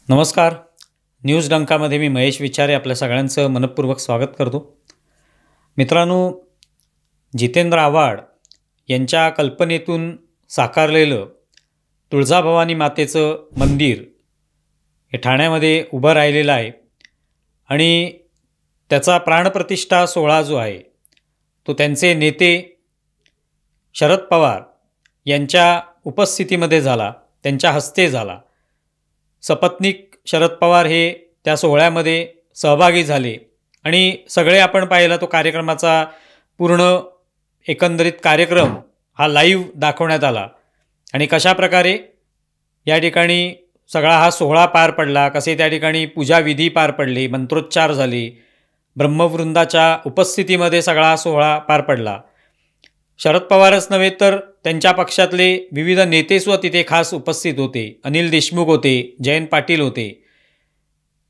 नमस्कार. न्यूज डंकामध्ये मी महेश विचारे आपल्या सगळ्यांचं मनपूर्वक स्वागत करतो. मित्रांनो, जितेंद्र आव्हाड यांच्या कल्पनेतून साकारलेलं तुळजाभवानी मातेचं मंदिर हे ठाण्यामध्ये उभं राहिलेलं आहे आणि त्याचा प्राणप्रतिष्ठा सोहळा जो आहे तो त्यांचे नेते शरद पवार यांच्या उपस्थितीमध्ये झाला, त्यांच्या हस्ते झाला. सपत्नीक शरद पवार हे त्या सोहळ्यामध्ये सहभागी झाले आणि सगळे आपण पाहिला तो कार्यक्रमाचा पूर्ण एकंदरीत कार्यक्रम हा लाईव्ह दाखवण्यात आला आणि कशाप्रकारे या ठिकाणी सगळा हा सोहळा पार पडला, कसे त्या ठिकाणी पूजाविधी पार पडले, मंत्रोच्चार झाले, ब्रह्मवृंदाच्या उपस्थितीमध्ये सगळा हा सोहळा पार पडला. शरद पवारच नव्हे तर त्यांच्या पक्षातले विविध नेतेसुद्धा तिथे खास उपस्थित होते. अनिल देशमुख होते, जयंत पाटील होते,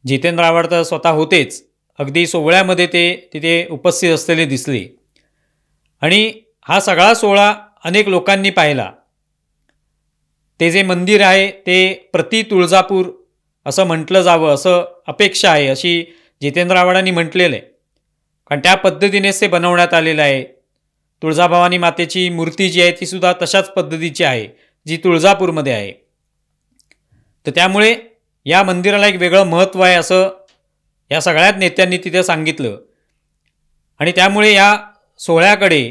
जितेंद्र आव्हाड तर स्वतः होतेच. अगदी सोहळ्यामध्ये ते तिथे उपस्थित असलेले दिसले आणि हा सगळा सोहळा अनेक लोकांनी पाहिला. ते जे मंदिर आहे ते प्रति तुळजापूर असं म्हटलं जावं असं अपेक्षा आहे, अशी जितेंद्र आव्हाडांनी म्हटलेलं आहे. कारण त्या पद्धतीनेच ते बनवण्यात आलेलं आहे. तुळजाभवानी मातेची मूर्ती जी आहे तीसुद्धा तशाच पद्धतीची आहे जी तुळजापूरमध्ये आहे. तर त्यामुळे या मंदिराला एक वेगळं महत्त्व आहे असं या सगळ्याच नेत्यांनी तिथे सांगितलं आणि त्यामुळे या सोहळ्याकडे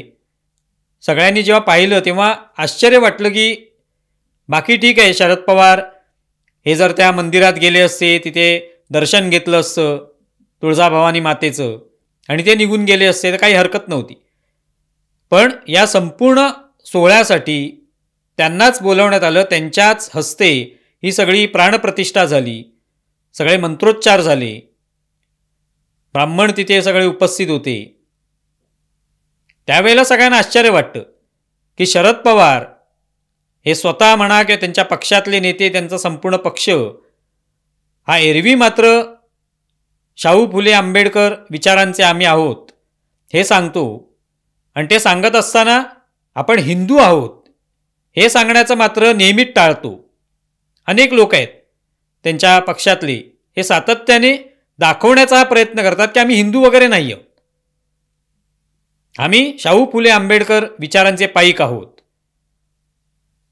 सगळ्यांनी जेव्हा पाहिलं तेव्हा आश्चर्य वाटलं की बाकी ठीक आहे, शरद पवार हे जर त्या मंदिरात गेले असते, तिथे दर्शन घेतलं असतं तुळजाभवानी मातेचं आणि ते निघून गेले असते तर काही हरकत नव्हती. पण या संपूर्ण सोहळ्यासाठी त्यांनाच बोलवण्यात आलं, त्यांच्याच हस्ते ही सगळी प्राणप्रतिष्ठा झाली, सगळे मंत्रोच्चार झाले, ब्राह्मण तिथे सगळे उपस्थित होते. त्यावेळेला सगळ्यांना आश्चर्य वाटतं की शरद पवार हे स्वतः म्हणा किंवा त्यांच्या पक्षातले नेते, त्यांचा संपूर्ण पक्ष हा एरवी मात्र शाहू फुले आंबेडकर विचारांचे आम्ही आहोत हे सांगतो आणि ते सांगत असताना आपण हिंदू आहोत हे सांगण्याचं मात्र नेहमीच टाळतो. अनेक लोक आहेत त्यांच्या पक्षातले, हे सातत्याने दाखवण्याचा प्रयत्न करतात की आम्ही हिंदू वगैरे नाही आहोत, आम्ही शाहू फुले आंबेडकर विचारांचे पाईक आहोत.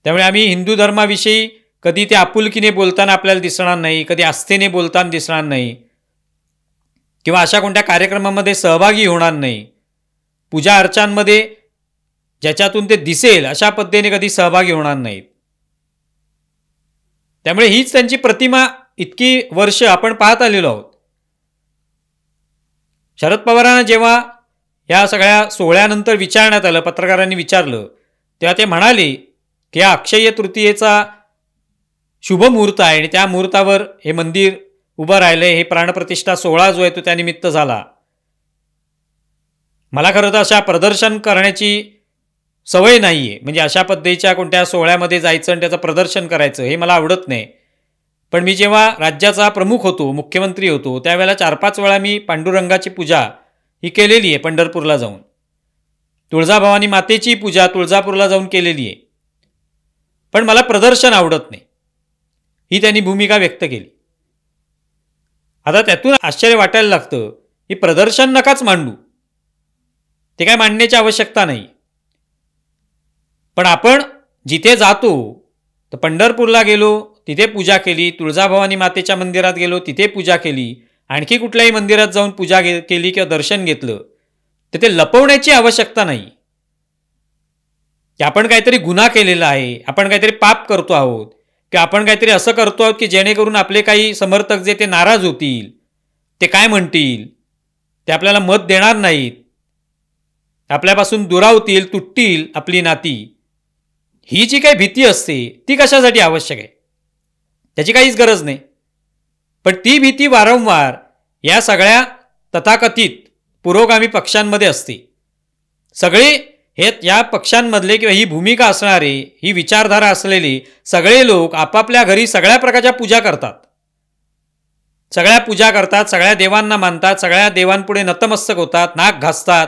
त्यामुळे आम्ही हिंदू धर्माविषयी कधी ते आपुलकीने बोलताना आपल्याला दिसणार नाही, कधी आस्थेने बोलताना दिसणार नाही किंवा अशा कोणत्या कार्यक्रमामध्ये सहभागी होणार नाही. पूजा अर्चांमध्ये ज्याच्यातून ते दिसेल अशा पद्धतीने कधी सहभागी होणार नाहीत. त्यामुळे हीच त्यांची प्रतिमा इतकी वर्ष आपण पाहत आलेलो आहोत. शरद पवारांना जेव्हा या सगळ्या सोहळ्यानंतर विचारण्यात आलं, पत्रकारांनी विचारलं, तेव्हा ते म्हणाले की या अक्षय्य तृतीयेचा शुभ मुहूर्त आहे आणि त्या मुहूर्तावर हे मंदिर उभं राहिलं आहे. हे प्राणप्रतिष्ठा सोहळा जो आहे तो त्यानिमित्त झाला. मला खरं तर अशा प्रदर्शन करण्याची सवय नाही आहे, म्हणजे अशा पद्धतीच्या कोणत्या सोहळ्यामध्ये जायचं आणि त्याचं प्रदर्शन करायचं हे मला आवडत नाही. पण मी जेव्हा राज्याचा प्रमुख होतो, मुख्यमंत्री होतो, त्यावेळेला 4-5 वेळा मी पांडुरंगाची पूजा ही केलेली आहे पंढरपूरला जाऊन. तुळजाभवानी मातेची पूजा तुळजापूरला जाऊन केलेली आहे. पण मला प्रदर्शन आवडत नाही ही त्यांनी भूमिका व्यक्त केली. आता त्यातून आश्चर्य वाटायला लागतं की प्रदर्शन नकाच मांडू, ते काय मांडण्याची आवश्यकता नाही. पण आपण जिथे जातो तर पंढरपूरला गेलो तिथे पूजा केली, तुळजाभवानी मातेच्या मंदिरात गेलो तिथे पूजा केली, आणखी कुठल्याही मंदिरात जाऊन पूजा केली किंवा दर्शन घेतलं तर ते लपवण्याची आवश्यकता नाही की आपण काहीतरी गुन्हा केलेला आहे, आपण काहीतरी पाप करतो आहोत किंवा आपण काहीतरी असं करतो आहोत की जेणेकरून आपले काही समर्थक जे ते नाराज होतील, ते काय म्हणतील, ते आपल्याला मत देणार नाहीत, आपल्यापासून दुरावतील, तुटतील आपली नाती. ही जी काही भीती असते ती कशासाठी आवश्यक आहे, त्याची काहीच गरज नाही. पण ती भीती वारंवार या सगळ्या तथाकथित पुरोगामी पक्षांमध्ये असते. सगळे हे या पक्षांमधले किंवा ही भूमिका असणारे, ही विचारधारा असलेले सगळे लोक आपापल्या घरी सगळ्या प्रकारच्या पूजा करतात, सगळ्या पूजा करतात, सगळ्या देवांना मानतात, सगळ्या देवांपुढे नतमस्तक होतात, नाक घासतात,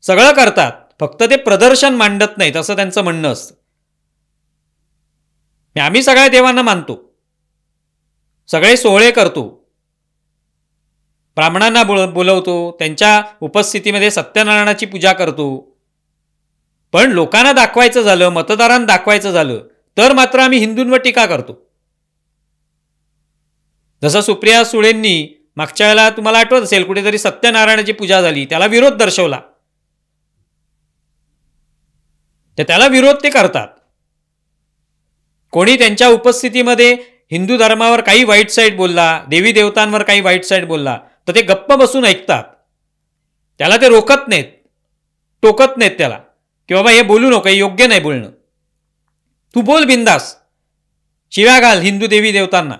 सगळं करतात, फक्त ते प्रदर्शन मांडत नाहीत असं त्यांचं म्हणणं असतं. आम्ही सगळ्या देवांना मानतो, सगळे सोहळे करतो, ब्राह्मणांना बोलवतो, त्यांच्या उपस्थितीमध्ये सत्यनारायणाची पूजा करतो, पण लोकांना दाखवायचं झालं, मतदारांना दाखवायचं झालं तर मात्र आम्ही हिंदूंवर टीका करतो. जसं सुप्रिया सुळेंनी मागच्या वेळेला तुम्हाला आठवत असेल कुठेतरी सत्यनारायणाची पूजा झाली, त्याला विरोध दर्शवला, तर त्याला विरोध ते करतात. कोणी त्यांच्या उपस्थितीमध्ये हिंदू धर्मावर काही वाईट साईड बोलला, देवी देवतांवर काही वाईट साईड बोलला, तर ते गप्प बसून ऐकतात. त्याला ते रोकत नाहीत, टोकत नाहीत त्याला की बाबा हे बोलू नको, हे योग्य नाही बोलणं, तू बोल बिंदास, शिव्या घाल हिंदू देवी देवतांना.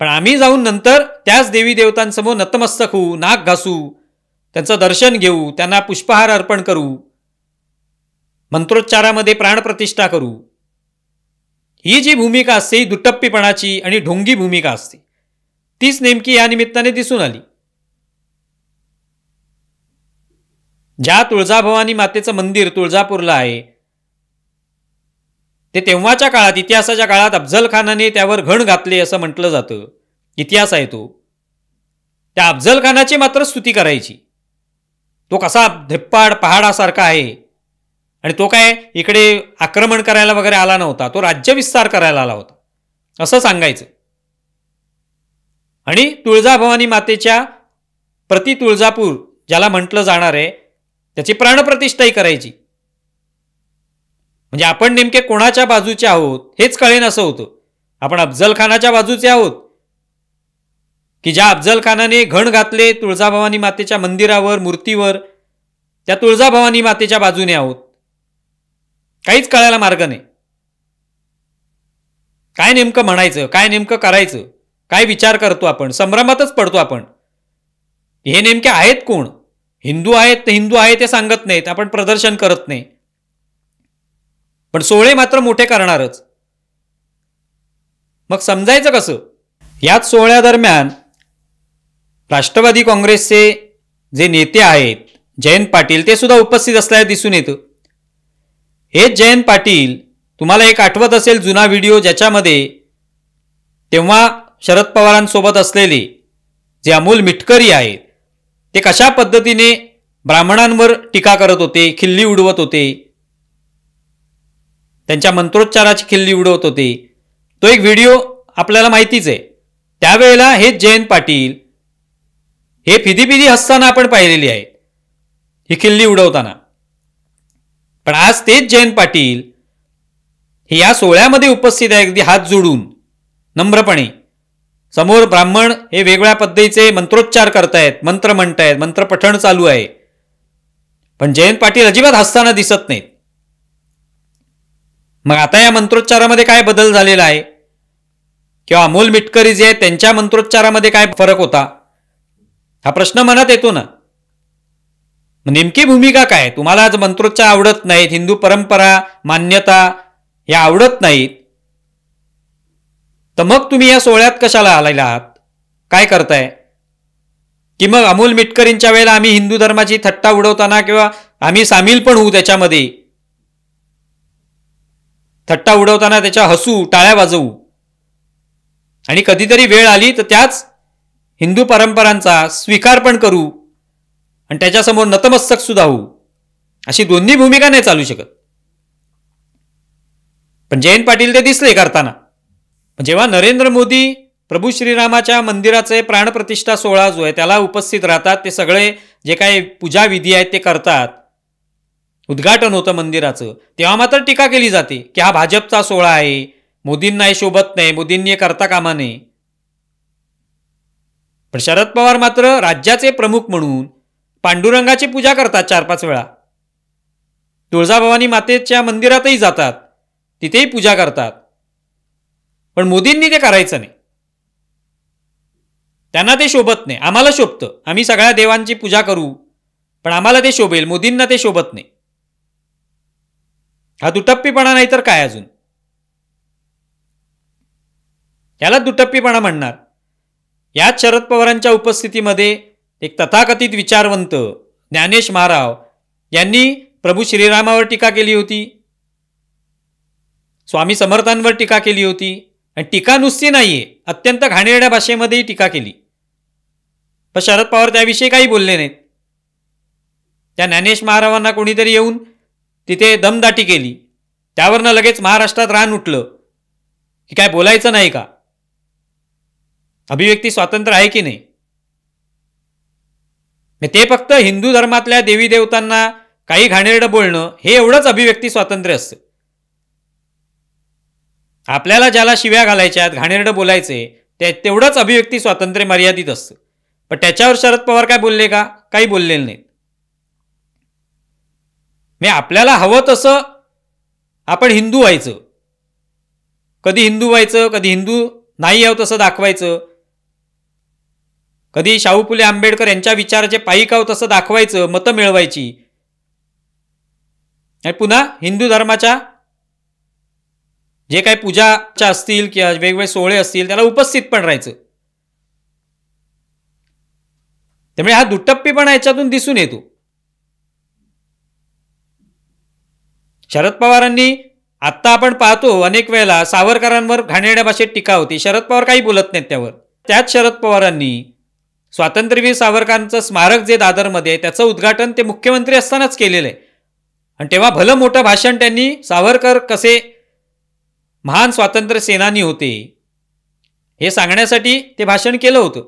पण आम्ही जाऊन नंतर त्याच देवी देवतांसमोर नतमस्तक होऊ, नाक घासू, त्यांचं दर्शन घेऊ, त्यांना पुष्पहार अर्पण करू, मंत्रोच्चारामध्ये प्राणप्रतिष्ठा करू. ही जी भूमिका असते ही दुटप्पीपणाची आणि ढोंगी भूमिका असते. तीच नेमकी या निमित्ताने दिसून आली. ज्या तुळजाभवानी मातेचं मंदिर तुळजापूरला आहे, ते तेव्हाच्या काळात, इतिहासाच्या काळात अफजल खानाने त्यावर घण घातले असं म्हटलं जातं. इतिहास आहे तो. त्या अफजल खानाची मात्र स्तुती करायची. तो कसा धिप्पाड पहाडासारखा आहे, आणि तो काय इकडे आक्रमण करायला वगैरे आला नव्हता, तो राज्यविस्तार करायला आला होता असं सांगायचं. आणि तुळजाभवानी मातेच्या प्रति तुळजापूर ज्याला म्हटलं जाणार आहे त्याची प्राणप्रतिष्ठाही करायची. म्हणजे आपण नेमके कोणाच्या बाजूचे आहोत हेच कळेन असं होतं. आपण अफजल खानाच्या बाजूचे आहोत की ज्या अफजल खानाने घण घातले तुळजाभवानी मातेच्या मंदिरावर, मूर्तीवर, त्या तुळजाभवानी मातेच्या बाजूने आहोत, काहीच कळायला मार्ग नाही. काय नेमकं म्हणायचं, काय नेमकं करायचं, काय विचार करतो आपण, संभ्रमातच पडतो आपण. हे नेमके आहेत कोण? हिंदू आहेत ते हिंदू आहे ते सांगत नाहीत, आपण प्रदर्शन करत नाही, पण सोहळे मात्र मोठे करणारच. मग समजायचं कसं? याच सोहळ्यादरम्यान राष्ट्रवादी काँग्रेसचे जे नेते आहेत जयंत पाटील, ते सुद्धा उपस्थित असल्याचे दिसून येतं. हेच जयंत पाटील, तुम्हाला एक आठवत असेल जुना व्हिडिओ ज्याच्यामध्ये तेव्हा शरद पवारांसोबत असलेले जे अमोल मिटकरी आहेत ते कशा पद्धतीने ब्राह्मणांवर टीका करत होते, खिल्ली उडवत होते, त्यांच्या मंत्रोच्चाराची खिल्ली उडवत होते. तो एक व्हिडिओ आपल्याला माहितीच आहे. त्यावेळेला हेच जयंत पाटील हे फिदीफिदी हसताना आपण पाहिलेली आहे, ही खिल्ली उडवताना. पण आज तेच जयंत पाटील हे या सोहळ्यामध्ये उपस्थित आहे, अगदी हात जोडून नम्रपणे. समोर ब्राह्मण हे वेगळ्या पद्धतीचे मंत्रोच्चार करतायत, मंत्र म्हणतायत, मंत्रपठण चालू आहे, पण जयंत पाटील अजिबात हसताना दिसत नाहीत. मग आता या मंत्रोच्चारामध्ये काय बदल झालेला आहे, किंवा अमोल मिटकरी जे आहेत त्यांच्या मंत्रोच्चारामध्ये काय फरक होता, हा प्रश्न मनात येतो ना. नेमकी भूमिका काय? तुम्हाला आज मंत्रोच्चार आवडत नाहीत, हिंदू परंपरा मान्यता या आवडत नाहीत, तर मग तुम्ही या सोहळ्यात कशाला आलेला आहात? काय करताय? की मग अमोल मिटकरींच्या वेळेला आम्ही हिंदू धर्माची थट्टा उडवताना किंवा आम्ही सामील पण होऊ त्याच्यामध्ये, थट्टा उडवताना त्याच्या हसू, टाळ्या वाजवू, आणि कधीतरी वेळ आली तर त्याच हिंदू परंपरांचा स्वीकार पण करू आणि त्याच्यासमोर नतमस्तक सुद्धा होऊ, अशी दोन्ही भूमिका नाही चालू शकत. पण जयंत पाटील ते दिसले करताना. जेव्हा नरेंद्र मोदी प्रभू श्रीरामाच्या मंदिराचे प्राणप्रतिष्ठा सोहळा जो आहे त्याला उपस्थित राहतात, ते सगळे जे काही पूजा विधी आहेत ते करतात, उद्घाटन होतं मंदिराचं, तेव्हा मात्र टीका केली जाते की हा भाजपचा सोहळा आहे, मोदींना हे शोभत नाही, मोदींनी हे करता कामा नये. पण शरद पवार मात्र राज्याचे प्रमुख म्हणून पांडुरंगाची पूजा करतात 4-5 वेळा, तुळजाभवानी मातेच्या मंदिरातही जातात, तिथेही पूजा करतात, पण मोदींनी ते करायचं नाही. त्यांना ते शोभत नाही. आम्हाला शोभतं, आम्ही सगळ्या देवांची पूजा करू, पण आम्हाला ते शोभेल, मोदींना ते शोभत नाही. हा दुटप्पीपणा नाही तर काय अजून? याला दुटप्पीपणा म्हणणार. याच शरद पवारांच्या उपस्थितीमध्ये एक तथाकथित विचारवंत ज्ञानेश महाराव यांनी प्रभू श्रीरामावर टीका केली होती, स्वामी समर्थांवर टीका केली होती, आणि टीका नुसती नाहीये, अत्यंत घाणेरड्या भाषेमध्येही टीका केली. पण शरद पवार त्याविषयी काही बोलले नाहीत. त्या ज्ञानेश महाराजांना कोणीतरी येऊन तिथे दमदाटी केली, त्यावरनं लगेच महाराष्ट्रात रान उठलं की काय बोलायचं नाही का, अभिव्यक्ती स्वातंत्र्य आहे की नाही. ते फक्त हिंदू धर्मातल्या देवी देवतांना काही घाणेरडं बोलणं हे एवढंच अभिव्यक्ती स्वातंत्र्य असतं. आपल्याला ज्याला शिव्या घालायच्यात, घाणेरडं बोलायचे, तेवढंच अभिव्यक्ती स्वातंत्र्य मर्यादित असतं. पण त्याच्यावर शरद पवार काय बोलले का? काही बोललेले नाहीत. मी आपल्याला हवं तसं आपण हिंदू व्हायचं, कधी हिंदू व्हायचं, कधी हिंदू नाही हवं तसं दाखवायचं, कधी शाहू फुले आंबेडकर यांच्या विचाराचे पायीक आहोत तसं दाखवायचं, मतं मिळवायची, आणि पुन्हा हिंदू धर्माच्या जे काही पूजाच्या असतील किंवा वेगवेगळे सोहळे असतील त्याला उपस्थित पण राहायचं. त्यामुळे हा दुटप्पीपणा याच्यातून दिसून येतो. शरद पवारांनी आत्ता आपण पाहतो अनेक वेळेला सावरकरांवर घाणेरड्या भाषेत टीका होती, शरद पवार काही बोलत नाहीत त्यावर. त्याच शरद पवारांनी स्वातंत्र्यवीर सावरकरांचं स्मारक जे दादरमध्ये आहे त्याचं उद्घाटन ते मुख्यमंत्री असतानाच केलेलं आहे. आणि तेव्हा भलं मोठं भाषण त्यांनी सावरकर कसे महान स्वातंत्र्य सेनानी होते हे सांगण्यासाठी ते भाषण केलं होतं.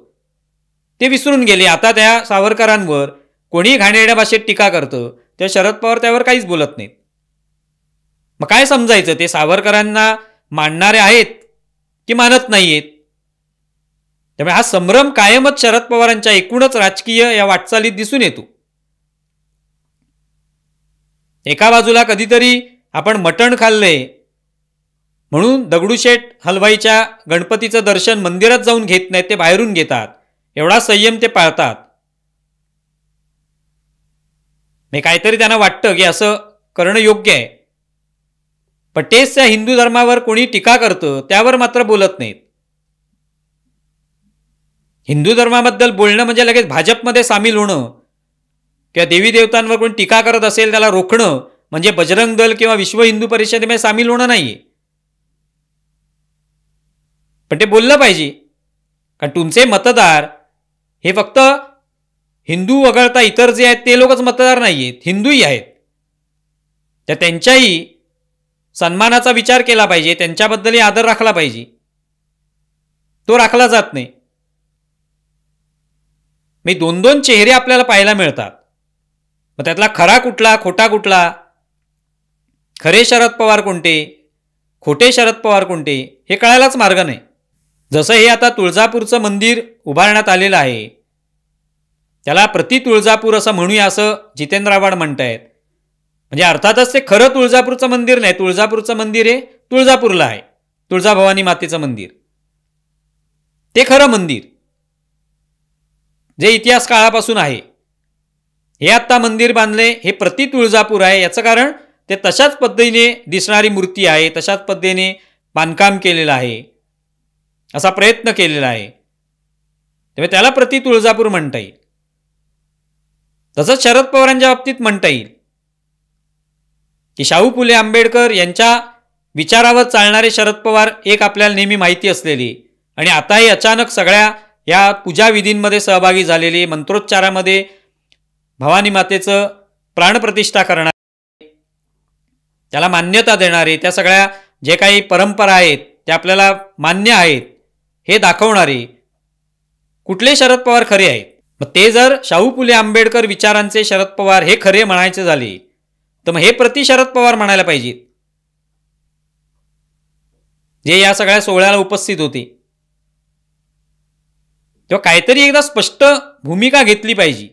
ते विसरून गेले. आता त्या सावरकरांवर कोणी घाणेरड्या भाषेत टीका करतं तेव्हा शरद पवार त्यावर काहीच बोलत नाहीत. मग काय समजायचं, ते सावरकरांना मानणारे आहेत की मानत नाही आहेत? त्यामुळे हा संभ्रम कायमच शरद पवारांच्या एकूणच राजकीय या वाटचालीत दिसून येतो. एका बाजूला कधीतरी आपण मटण खाल्ले म्हणून दगडूशेठ हलवाईच्या गणपतीचं दर्शन मंदिरात जाऊन घेत नाहीत, ते बाहेरून घेतात, एवढा संयम ते पाळतात. मी काहीतरी त्यांना वाटतं की असं करणं योग्य आहे. पण तेच त्या हिंदू धर्मावर कोणी टीका करतं त्यावर मात्र बोलत नाहीत. हिंदू धर्माबद्दल बोलणं म्हणजे लगेच भाजपमध्ये सामील होणं किंवा देवी देवतांवर कोणी टीका करत असेल त्याला रोखणं म्हणजे बजरंग दल किंवा विश्व हिंदू परिषदेमध्ये सामील होणं नाहीये. पण ते बोललं पाहिजे, कारण तुमचे मतदार हे फक्त हिंदू वगळता इतर जे आहेत ते लोकच मतदार नाही आहेत, हिंदूही आहेत. तर त्यांच्याही सन्मानाचा विचार केला पाहिजे, त्यांच्याबद्दलही आदर राखला पाहिजे. तो राखला जात नाही. मी दोन दोन चेहरे आपल्याला पाहायला मिळतात. मग त्यातला खरा कुठला, खोटा कुठला, खरे शरद पवार कोणते, खोटे शरद पवार कोणते हे कळायलाच मार्ग नाही. जसं हे आता तुळजापूरचं मंदिर उभारण्यात आलेलं आहे, त्याला प्रति तुळजापूर असं म्हणूया असं जितेंद्र आव्हाड म्हणतायत. म्हणजे अर्थातच ते खरं तुळजापूरचं मंदिर नाही. तुळजापूरचं मंदिर हे तुळजापूरला आहे, तुळजाभवानी मातेचं मंदिर, ते खरं मंदिर जे इतिहास काळापासून आहे. हे आत्ता मंदिर बांधले हे प्रति तुळजापूर आहे. याचं कारण ते तशाच पद्धतीने दिसणारी मूर्ती आहे, तशाच पद्धतीने बांधकाम केलेलं आहे, असा प्रयत्न केलेला आहे, तेव्हा त्याला प्रति तुळजापूर म्हणता येईल. तसंच शरद पवारांच्या बाबतीत म्हणता येईल की शाहू फुले आंबेडकर यांच्या विचारावर चालणारे शरद पवार एक आपल्याला नेहमी माहिती असलेली, आणि आताही अचानक सगळ्या या पूजाविधींमध्ये सहभागी झालेले, मंत्रोच्चारामध्ये भवानी मातेचं प्राणप्रतिष्ठा करणारे, त्याला मान्यता देणारे, त्या सगळ्या जे काही परंपरा आहेत त्या आपल्याला मान्य आहेत हे दाखवणारे कुठले शरद पवार खरे आहेत? मग ते जर शाहू फुले आंबेडकर विचारांचे शरद पवार हे खरे म्हणायचे झाले तर मग हे प्रति शरद पवार म्हणायला पाहिजेत, जे या सगळ्या सोहळ्याला उपस्थित होते. तेव्हा काहीतरी एकदा स्पष्ट भूमिका घेतली पाहिजे.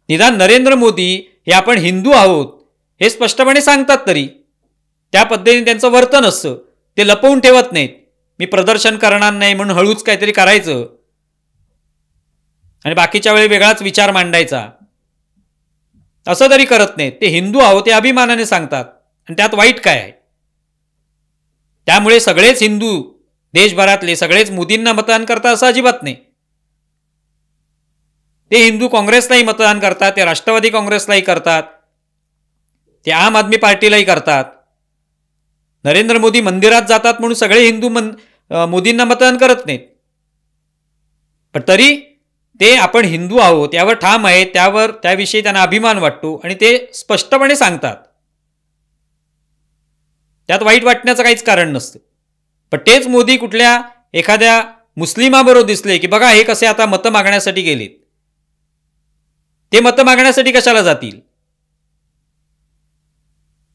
निदान नरेंद्र मोदी हे आपण हिंदू आहोत हे स्पष्टपणे सांगतात, तरी त्या पद्धतीने त्यांचं वर्तन असतं, ते लपवून ठेवत नाहीत. मी प्रदर्शन करणार नाही म्हणून हळूच काहीतरी करायचं आणि बाकीच्या वेळी वेगळाच विचार मांडायचा, असं तरी करत नाहीत. ते हिंदू आहोत ते अभिमानाने सांगतात, आणि त्यात वाईट काय आहे? त्यामुळे सगळेच हिंदू देशभरातले सगळेच मोदींना मतदान करतात असं अजिबात नाही. ते हिंदू काँग्रेसलाही मतदान करतात, ते राष्ट्रवादी काँग्रेसलाही करतात, ते आम आदमी पार्टीलाही करतात. नरेंद्र मोदी मंदिरात जातात म्हणून सगळे हिंदू मोदींना मतदान करत नाहीत, पण तरी ते आपण हिंदू आहोत यावर ठाम आहे, त्याविषयी त्यांना अभिमान वाटतो आणि ते स्पष्टपणे सांगतात. त्यात वाईट वाटण्याचं काहीच कारण नसतं. पण तेच मोदी कुठल्या एखाद्या मुस्लिमाबरोबर दिसले की बघा हे कसे आता मतं मागण्यासाठी गेलेत. ते मतं मागण्यासाठी कशाला जातील?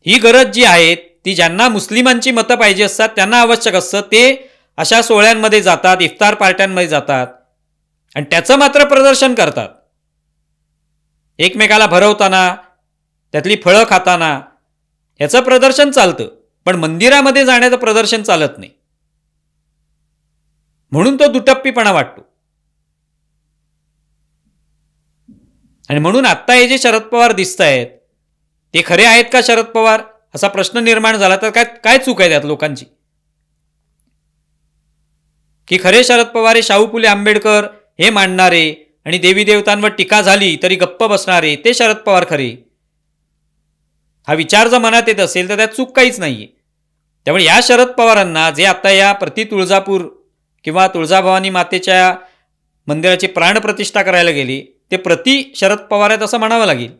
ही गरज जी आहे ती ज्यांना मुस्लिमांची मतं पाहिजे असतात त्यांना आवश्यक असतं, ते अशा सोहळ्यांमध्ये जातात, इफ्तार पार्ट्यांमध्ये जातात आणि त्याचं मात्र प्रदर्शन करतात. एकमेकाला भरवताना, त्यातली फळं खाताना याचं प्रदर्शन चालतं, पण मंदिरामध्ये जाण्याचं प्रदर्शन चालत नाही. म्हणून तो दुटप्पीपणा वाटतो. आणि म्हणून आत्ता हे जे शरद पवार दिसत आहेत ते खरे आहेत का शरद पवार असा प्रश्न निर्माण झाला तर काय चूक आहे त्यात लोकांची? की खरे शरद पवार हे शाहू फुले आंबेडकर हे मांडणारे आणि देवी देवतांवर टीका झाली तरी गप्प बसणारे ते शरद पवार खरे? हा विचार जर मनात येत असेल तर त्यात चूक काहीच नाहीये. त्यामुळे या शरद पवारांना जे आता या प्रति तुळजापूर किंवा तुळजाभवानी मातेच्या मंदिराची प्राणप्रतिष्ठा करायला गेली ते प्रति शरद पवार आहेत असं म्हणावं लागेल.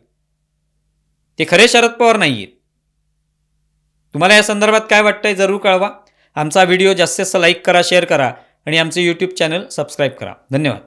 ते खरे शरद पवार नाही आहेत. तुम्हाला या संदर्भात काय वाटतंय जरूर कळवा. आमचा व्हिडिओ जास्तीत जास्त लाईक करा, शेअर करा आणि आमचे यूट्यूब चॅनल सबस्क्राईब करा. धन्यवाद.